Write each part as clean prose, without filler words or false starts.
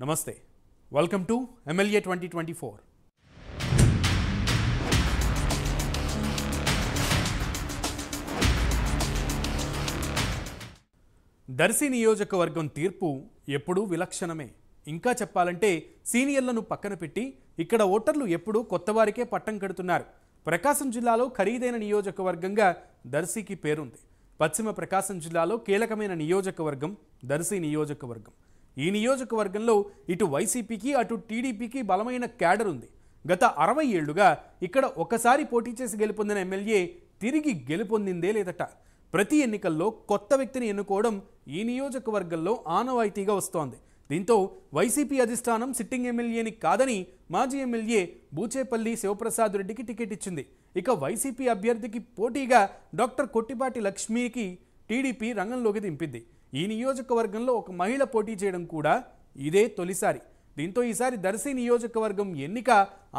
నమస్తే welcome to MLA 2024 Darsi నియోజకవర్గం తీర్పు ఎప్పుడూ విలక్షణమే. ఇంకా చెప్పాలంటే సీనియర్లను పక్కన పెట్టి ఇక్కడ ఓటర్లు ఎప్పుడూ కొత్తవారికే పట్టం కడుతున్నారు. ప్రకాశం జిల్లాలో ఖరీదైన నియోజకవర్గంగా దర్శికి పేరుంది. పశ్చిమ ప్రకాశం జిల్లాలో కీలకమైన నియోజకవర్గం దర్శి నియోజకవర్గం. ఈ నియోజకవర్గంలో ఇటు వైసీపీకి అటు టీడీపీకి బలమైన క్యాడర్ ఉంది. గత 60 ఏళ్లుగా ఇక్కడ ఒకసారి పోటీ చేసి గెలుపొందిన ఎమ్మెల్యే తిరిగి గెలుపొందిందే లేదట. ప్రతి ఎన్నికల్లో కొత్త వ్యక్తిని ఎన్నుకోవడం ఈ నియోజకవర్గంలో ఆనవాయితీగా వస్తోంది. దీంతో వైసీపీ అధిష్టానం సిట్టింగ్ ఎమ్మెల్యేని కాదని మాజీ ఎమ్మెల్యే బూచేపల్లి శివప్రసాద్ రెడ్డికి టికెట్ ఇచ్చింది. ఇక వైసీపీ అభ్యర్థికి పోటీగా డాక్టర్ కొట్టిపాటి లక్ష్మికి టీడీపీ రంగంలోకి దింపింది. ఈ నియోజకవర్గంలో ఒక మహిళ పోటీ చేయడం కూడా ఇదే తొలిసారి. దీంతో ఈసారి దర్శి నియోజకవర్గం ఎన్నిక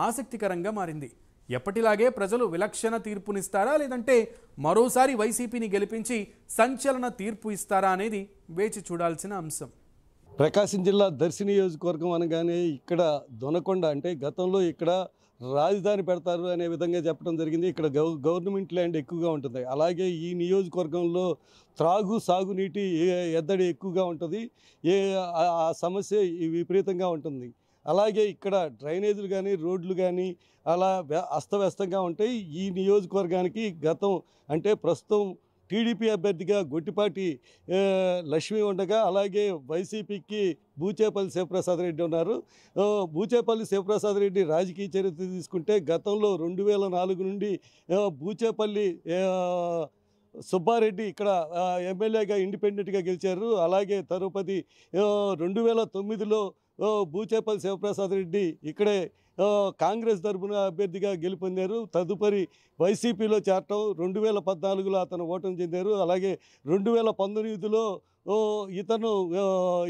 ఆసక్తికరంగా మారింది. ఎప్పటిలాగే ప్రజలు విలక్షణ తీర్పునిస్తారా లేదంటే మరోసారి వైసీపీని గెలిపించి సంచలన తీర్పు ఇస్తారా అనేది వేచి చూడాల్సిన అంశం. ప్రకాశం జిల్లా దర్శి నియోజకవర్గం అనగానే ఇక్కడ దొనకొండ అంటే గతంలో ఇక్కడ రాజధాని పెడతారు అనే విధంగా చెప్పడం జరిగింది. ఇక్కడ గవర్నమెంట్ ల్యాండ్ ఎక్కువగా ఉంటుంది. అలాగే ఈ నియోజకవర్గంలో సాగునీటి ఎద్దడి ఎక్కువగా ఉంటుంది. ఆ సమస్య విపరీతంగా ఉంటుంది. అలాగే ఇక్కడ డ్రైనేజీలు కానీ రోడ్లు కానీ అలా అస్తవ్యస్తంగా ఉంటాయి. ఈ నియోజకవర్గానికి గతం అంటే ప్రస్తుతం టీడీపీ అభ్యర్థిగా గొట్టిపాటి లక్ష్మి ఉండగా అలాగే వైసీపీకి బూచేపల్లి శివప్రసాద్ రెడ్డి ఉన్నారు. బూచేపల్లి శివప్రసాద్ రెడ్డి రాజకీయ చరిత్ర తీసుకుంటే గతంలో 2004 నుండి బూచేపల్లి సుబ్బారెడ్డి ఇక్కడ ఎమ్మెల్యేగా ఇండిపెండెంట్గా గెలిచారు. అలాగే తరుపతి 2009లో బూచేపల్లి శివప్రసాద్ రెడ్డి ఇక్కడే కాంగ్రెస్ తరఫున అభ్యర్థిగా గెలుపొందారు. తదుపరి వైసీపీలో చేరటం 2014లో అతను ఓటమి చెందారు. అలాగే 2019లో ఇతను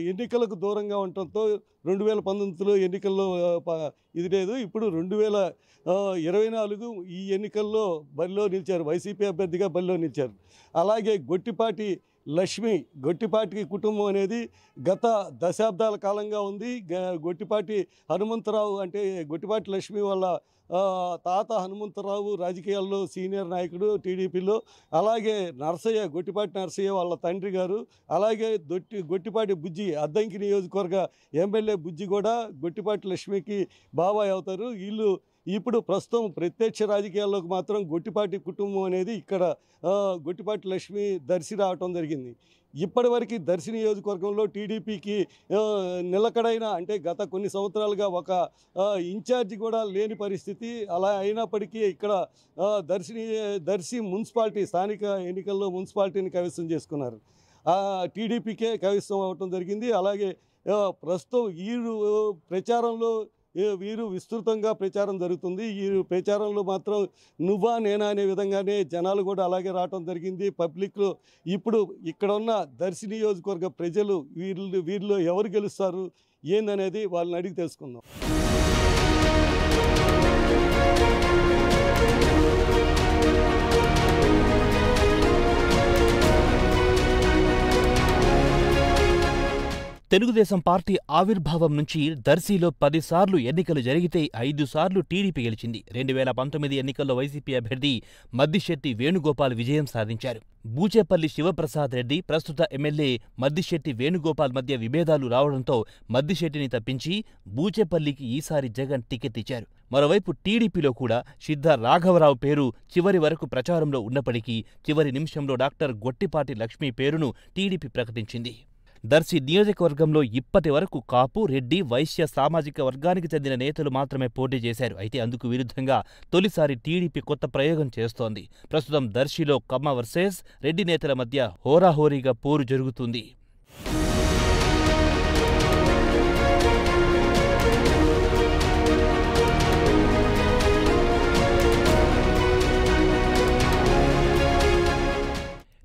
ఎన్నికలకు దూరంగా ఉండటంతో 2019లో ఎన్నికల్లో ఇది లేదు. ఇప్పుడు 2024 ఈ ఎన్నికల్లో బరిలో నిలిచారు. వైసీపీ అభ్యర్థిగా బరిలో నిలిచారు. అలాగే గొట్టిపాటి కుటుంబం అనేది గత దశాబ్దాల కాలంగా ఉంది. గొట్టిపాటి హనుమంతరావు అంటే గొట్టిపాటి లక్ష్మి వాళ్ళ తాత హనుమంతరావు రాజకీయాల్లో సీనియర్ నాయకుడు టీడీపీలో. అలాగే గొట్టిపాటి నరసయ్య వాళ్ళ తండ్రి గారు. అలాగే గొట్టిపాటి బుజ్జి అద్దంకి నియోజకవర్గ ఎమ్మెల్యే బుజ్జి కూడా గొట్టిపాటి లక్ష్మికి బాబాయ్ అవుతారు. వీళ్ళు ఇప్పుడు ప్రస్తుతం ప్రత్యక్ష రాజకీయాల్లోకి మాత్రం గొట్టిపాటి కుటుంబం అనేది ఇక్కడ గొట్టిపాటి లక్ష్మి దర్శి రావటం జరిగింది. ఇప్పటివరకు దర్శి నియోజకవర్గంలో టీడీపీకి నిలకడైన అంటే గత కొన్ని సంవత్సరాలుగా ఒక ఇన్ఛార్జి కూడా లేని పరిస్థితి. అలా అయినప్పటికీ ఇక్కడ దర్శి మున్సిపాలిటీ స్థానిక ఎన్నికల్లో మున్సిపాలిటీని కైవసం చేసుకున్నారు. టీడీపీకే కైవసం అవటం జరిగింది. అలాగే ప్రస్తుతం వీరు విస్తృతంగా ప్రచారం జరుగుతుంది. ఈ ప్రచారంలో మాత్రం నువ్వా నేనా అనే విధంగానే జనాలు కూడా అలాగే రావటం జరిగింది. పబ్లిక్లో ఇప్పుడు ఇక్కడ ఉన్న దర్శి నియోజకవర్గ ప్రజలు వీరిలో ఎవరు గెలుస్తారు ఏందనేది వాళ్ళని అడిగి తెలుసుకుందాం. తెలుగుదేశం పార్టీ ఆవిర్భావం నుంచి దర్శిలో 10 సార్లు ఎన్నికలు జరిగితే 5 సార్లు టీడీపీ గెలిచింది. 2019 ఎన్నికల్లో వైసీపీ అభ్యర్థి మద్దిశెట్టి వేణుగోపాల్ విజయం సాధించారు. బూచేపల్లి శివప్రసాద్ రెడ్డి ప్రస్తుత ఎమ్మెల్యే మద్దిశెట్టి వేణుగోపాల్ మధ్య విభేదాలు రావడంతో మద్దిశెట్టిని తప్పించి బూచేపల్లికి ఈసారి జగన్ టికెట్ ఇచ్చారు. మరోవైపు టీడీపీలో కూడా సిద్ధ రాఘవరావు పేరు చివరి వరకు ప్రచారంలో ఉన్నప్పటికీ చివరి నిమిషంలో డాక్టర్ గొట్టిపాటి లక్ష్మి పేరును టీడీపీ ప్రకటించింది. దర్శి నియోజకవర్గంలో ఇప్పటి వరకు కాపు, రెడ్డి, వైశ్య సామాజిక వర్గానికి చెందిన నేతలు మాత్రమే పోటీ చేశారు. అయితే అందుకు విరుద్ధంగా తొలిసారి టీడీపీ కొత్త ప్రయోగం చేస్తోంది. ప్రస్తుతం దర్శిలో కమ్మ వర్సెస్ రెడ్డి నేతల మధ్య హోరాహోరీగా పోరు జరుగుతుంది.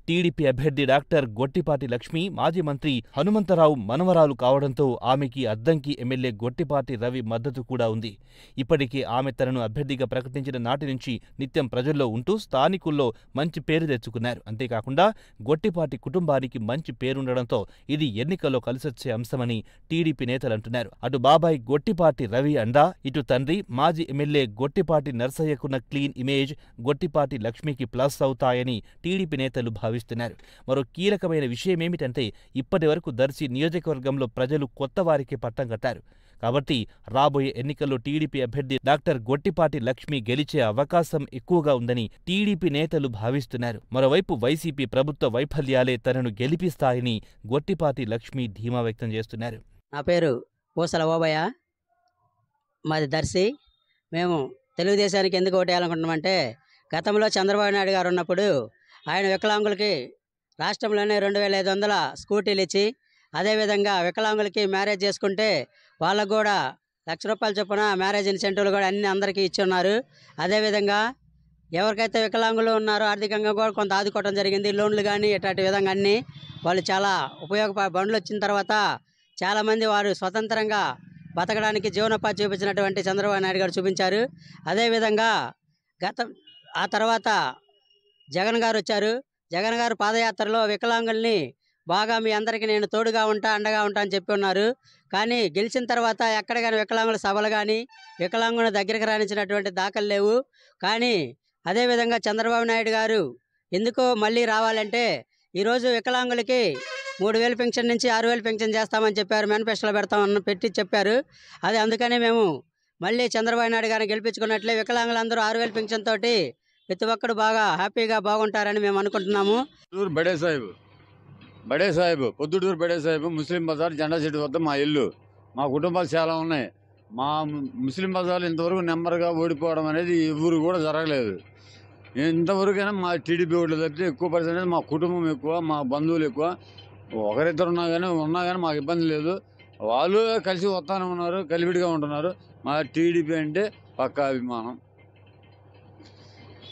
టీడీపీ అభ్యర్థి డాక్టర్ గొట్టిపాటి లక్ష్మి మాజీ మంత్రి హనుమంతరావు మనవరాలు కావడంతో ఆమెకి అద్దంకి ఎమ్మెల్యే గొట్టిపాటి రవి మద్దతు కూడా ఉంది. ఇప్పటికే ఆమె తనను అభ్యర్థిగా ప్రకటించిన నాటి నుంచి నిత్యం ప్రజల్లో ఉంటూ స్థానికుల్లో మంచి పేరు తెచ్చుకున్నారు. అంతేకాకుండా గొట్టిపాటి కుటుంబానికి మంచి పేరుండడంతో ఇది ఎన్నికల్లో కలిసొచ్చే అంశమని టీడీపీ నేతలంటున్నారు. అటు బాబాయ్ గొట్టిపాటి రవి అండా, ఇటు తండ్రి మాజీ ఎమ్మెల్యే గొట్టిపాటి నర్సయ్యకున్న క్లీన్ ఇమేజ్ గొట్టిపాటి లక్ష్మికి ప్లస్ అవుతాయని టీడీపీ నేతలు భావిస్తున్నారు. మరో కీలకమైన విషయమేమిటంటే ఇప్పటి వరకు దర్శి నియోజకవర్గంలో ప్రజలు కొత్త వారికి పట్టం కట్టారు. కాబట్టి రాబోయే ఎన్నికల్లో టీడీపీ అభ్యర్థి డాక్టర్ గొట్టిపాటి లక్ష్మి గెలిచే అవకాశం ఎక్కువగా ఉందని టీడీపీ నేతలు భావిస్తున్నారు. మరోవైపు వైసీపీ ప్రభుత్వ వైఫల్యాలే తనను గెలిపిస్తాయని గొట్టిపాటి లక్ష్మి ధీమా వ్యక్తం చేస్తున్నారు. నా పేరు పూసల ఓబయ్య, మాది దర్శి. మేము తెలుగుదేశానికి ఎందుకు ఓటేయాలనుకుంటున్నామంటే గతంలో చంద్రబాబు నాయుడు గారు ఉన్నప్పుడు ఆయన వికలాంగులకి రాష్ట్రంలోనే 2500 స్కూటీలు ఇచ్చి, అదేవిధంగా వికలాంగులకి మ్యారేజ్ చేసుకుంటే వాళ్ళకు కూడా ₹1,00,000 చొప్పున మ్యారేజ్ ఇన్సెంటివ్లు కూడా అన్ని అందరికీ ఇచ్చి ఉన్నారు. అదేవిధంగా ఎవరికైతే వికలాంగులు ఉన్నారో ఆర్థికంగా కూడా కొంత ఆదుకోవడం జరిగింది. లోన్లు కానీ ఇట్లాంటి విధంగా అన్నీ వాళ్ళు చాలా బండ్లు వచ్చిన తర్వాత చాలామంది వారు స్వతంత్రంగా బతకడానికి జీవనోపాధి చూపించినటువంటి చంద్రబాబు నాయుడు గారు చూపించారు. అదేవిధంగా ఆ తర్వాత జగన్ గారు వచ్చారు. జగన్ గారు పాదయాత్రలో వికలాంగుల్ని బాగా మీ అందరికీ నేను తోడుగా ఉంటా, అండగా ఉంటా అని చెప్పి ఉన్నారు. కానీ గెలిచిన తర్వాత ఎక్కడ కానీ వికలాంగుల సభలు కానీ వికలాంగుల దగ్గరికి రాణించినటువంటి దాఖలు లేవు. కానీ అదేవిధంగా చంద్రబాబు నాయుడు గారు ఎందుకో మళ్ళీ రావాలంటే ఈరోజు వికలాంగులకి 3,000 పెన్షన్ నుంచి 6,000 పెన్షన్ చేస్తామని చెప్పారు. మేనిఫెస్టోలో పెట్టి చెప్పారు. అది అందుకనే మేము మళ్ళీ చంద్రబాబు నాయుడు గారిని గెలిపించుకున్నట్లే వికలాంగులందరూ 6,000 పెన్షన్ తోటి ప్రతి ఒక్కరు బాగా హ్యాపీగా బాగుంటారని మేము అనుకుంటున్నాము. బడే సాహిబ్ పొద్దుటూరు బడే సాహిబ్ ముస్లిం బజార్ జెండా చెట్టు వద్ద మా ఇల్లు. మా కుటుంబాలు చాలా ఉన్నాయి. మా ముస్లిం బజార్లు ఇంతవరకు నెంబర్గా ఓడిపోవడం అనేది ఎవరు కూడా జరగలేదు. ఇంతవరకైనా మా టీడీపీ ఓట్లు తప్పితే ఎక్కువ పర్సెంటేజ్ మా కుటుంబం ఎక్కువ, మా బంధువులు ఎక్కువ. ఒకరిద్దరు ఉన్నా కానీ మాకు ఇబ్బంది లేదు. వాళ్ళు కలిసి వస్తానే ఉన్నారు, కలివిడిగా ఉంటున్నారు. మా టీడీపీ అంటే పక్కా అభిమానం.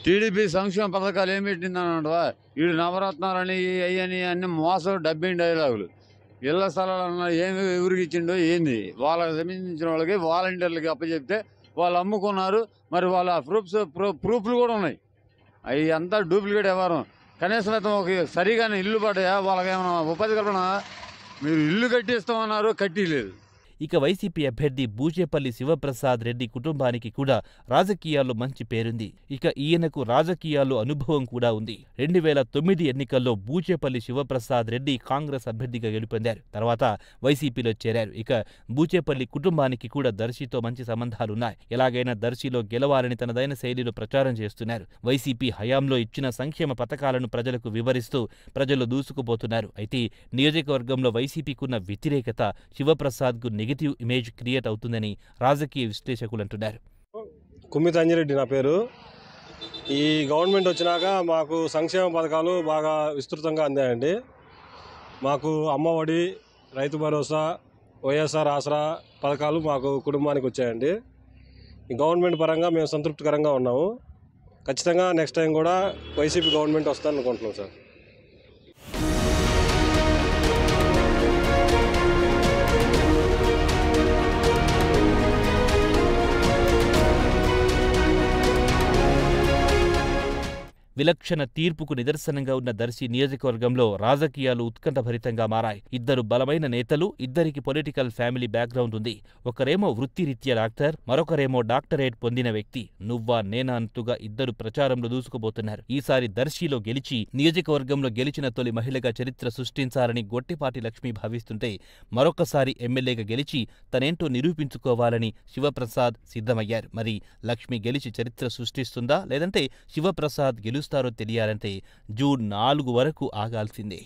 టీడీపీ సంక్షేమ పథకాలు ఏం పెట్టిందనంటవా, వీడు నవరత్నాలని అయ్యని అన్ని మోసం డబ్బింగ్ డైలాగులు. ఇళ్ల స్థలాలు అన్నారు, ఏమి ఎవరికి ఇచ్చిండో ఏంది, వాళ్ళకి సంబంధించిన వాళ్ళకి వాలంటీర్లకి అప్పచెప్తే వాళ్ళు అమ్ముకున్నారు. మరి వాళ్ళ ప్రూఫ్లు కూడా ఉన్నాయి. అవి అంతా డూప్లికేట్ వ్యవహారం. కనీసం ఒక సరిగానే ఇల్లు పడ్డాయా, వాళ్ళకి ఏమైనా ఉపాధి కల్పన, మీరు ఇల్లు కట్టిస్తామన్నారు, కట్టిలేదు. ఇక వైసీపీ అభ్యర్థి బూచేపల్లి శివప్రసాద్ రెడ్డి కుటుంబానికి కూడా రాజకీయాల్లో మంచి పేరుంది. ఇక ఈయనకు రాజకీయాల్లో అనుభవం కూడా ఉంది. 2009 ఎన్నికల్లో బూచేపల్లి శివప్రసాద్ రెడ్డి కాంగ్రెస్ అభ్యర్థిగా గెలుపొందారు. తర్వాత వైసీపీలో చేరారు. ఇక బూచేపల్లి కుటుంబానికి కూడా దర్శితో మంచి సంబంధాలున్నాయి. ఎలాగైనా దర్శిలో గెలవాలని తనదైన శైలిలో ప్రచారం చేస్తున్నారు. వైసీపీ హయాంలో ఇచ్చిన సంక్షేమ పథకాలను ప్రజలకు వివరిస్తూ ప్రజలు దూసుకుపోతున్నారు. అయితే నియోజకవర్గంలో వైసీపీకున్న వ్యతిరేకత శివప్రసాద్కు నెగిటివ్ ఇమేజ్ క్రియేట్ అవుతుందని రాజకీయ విశ్లేషకులు అంటున్నారు. కుమ్మిత అంజిరెడ్డి నా పేరు. ఈ గవర్నమెంట్ వచ్చినాక మాకు సంక్షేమ పథకాలు బాగా విస్తృతంగా అందాయండి. మాకు అమ్మఒడి, రైతు భరోసా, వైఎస్ఆర్ ఆసరా పథకాలు మాకు కుటుంబానికి వచ్చాయండి. ఈ గవర్నమెంట్ పరంగా మేము సంతృప్తికరంగా ఉన్నాము. ఖచ్చితంగా నెక్స్ట్ టైం కూడా వైసీపీ గవర్నమెంట్ వస్తుందని అనుకుంటున్నాం సార్. విలక్షణ తీర్పుకు నిదర్శనంగా ఉన్న దర్శి నియోజకవర్గంలో రాజకీయాలు ఉత్కంఠభరితంగా మారాయి. ఇద్దరు బలమైన నేతలు, ఇద్దరికి పొలిటికల్ ఫ్యామిలీ బ్యాక్గ్రౌండ్ ఉంది. ఒకరేమో వృత్తిరీత్యా డాక్టర్, మరొకరేమో డాక్టరేట్ పొందిన వ్యక్తి. నువ్వా నేనా అంటుగా ఇద్దరు ప్రచారంలో దూసుకుపోతున్నారు. ఈసారి దర్శిలో గెలిచి నియోజకవర్గంలో గెలిచిన తొలి మహిళగా చరిత్ర సృష్టించాలని గొట్టిపాటి లక్ష్మి భావిస్తుంటే, మరొకసారి ఎమ్మెల్యేగా గెలిచి తనేంటో నిరూపించుకోవాలని శివప్రసాద్ సిద్ధమయ్యారు. మరి లక్ష్మి గెలిచి చరిత్ర సృష్టిస్తుందా, లేదంటే శివప్రసాద్ గెలుస్తారో తెలియాలంటే జూన్ 4 వరకు ఆగాల్సిందే.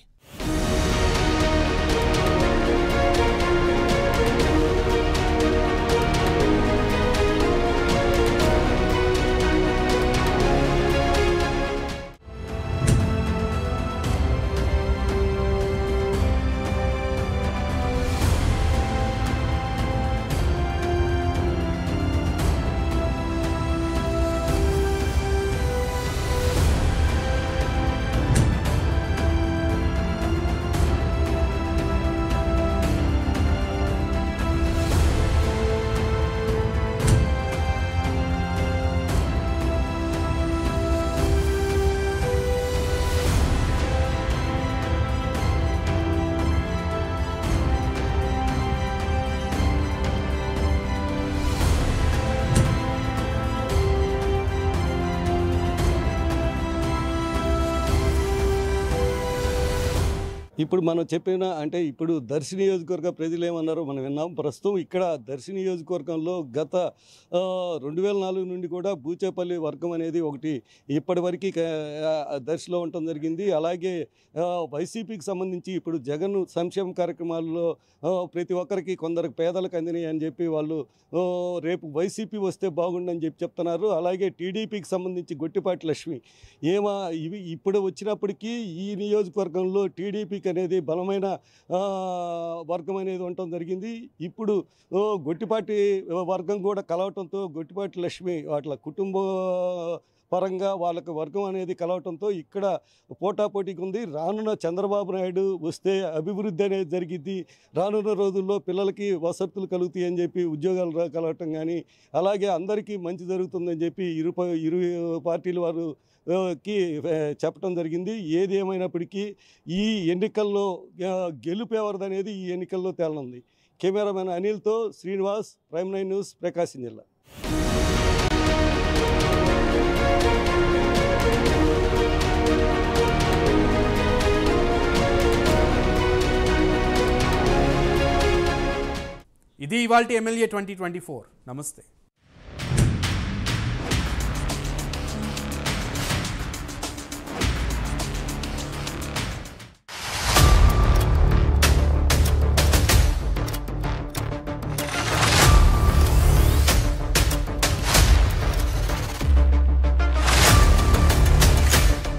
ఇప్పుడు మనం చెప్పిన అంటే ఇప్పుడు దర్శి నియోజకవర్గ ప్రజలు ఏమన్నారో మనం విన్నాం. ప్రస్తుతం ఇక్కడ దర్శి నియోజకవర్గంలో గత 2004 నుండి కూడా బూచేపల్లి వర్గం అనేది ఒకటి ఇప్పటివరకు దర్శిలో ఉండటం జరిగింది. అలాగే వైసీపీకి సంబంధించి ఇప్పుడు జగన్ సంక్షేమ కార్యక్రమాల్లో ప్రతి ఒక్కరికి కొందరికి పేదలకు అందినాయి అని చెప్పి వాళ్ళు రేపు వైసీపీ వస్తే బాగుండని చెప్పి చెప్తున్నారు. అలాగే టీడీపీకి సంబంధించి గొట్టిపాటి లక్ష్మి ఇవి ఇప్పుడు వచ్చినప్పటికీ ఈ నియోజకవర్గంలో టీడీపీకి అనేది బలమైన వర్గం అనేది ఉండటం జరిగింది. ఇప్పుడు గొట్టిపాటి వర్గం కూడా కలవటంతో గొట్టిపాటి లక్ష్మి వాటి కుటుంబ పరంగా వాళ్ళకి వర్గం అనేది కలవటంతో ఇక్కడ పోటాపోటీకి ఉంది. రానున్న చంద్రబాబు నాయుడు వస్తే అభివృద్ధి అనేది జరిగిద్ది, రానున్న రోజుల్లో పిల్లలకి వసతులు కలుగుతాయి అని చెప్పి ఉద్యోగాలు కలవటం కానీ అలాగే అందరికీ మంచి జరుగుతుందని చెప్పి ఇరు పార్టీల వారు కి చెప్పడం జరిగింది. ఏది ఏమైనప్పటికీ ఈ ఎన్నికల్లో గెలుపు ఎవరిదనేది ఈ ఎన్నికల్లో తేలనుంది. కెమెరామెన్ అనిల్తో శ్రీనివాస్, ప్రైమ్ 9 న్యూస్, ప్రకాశం జిల్లా. ఇది ఇవాల్టి ఎమ్మెల్యే 2024. నమస్తే.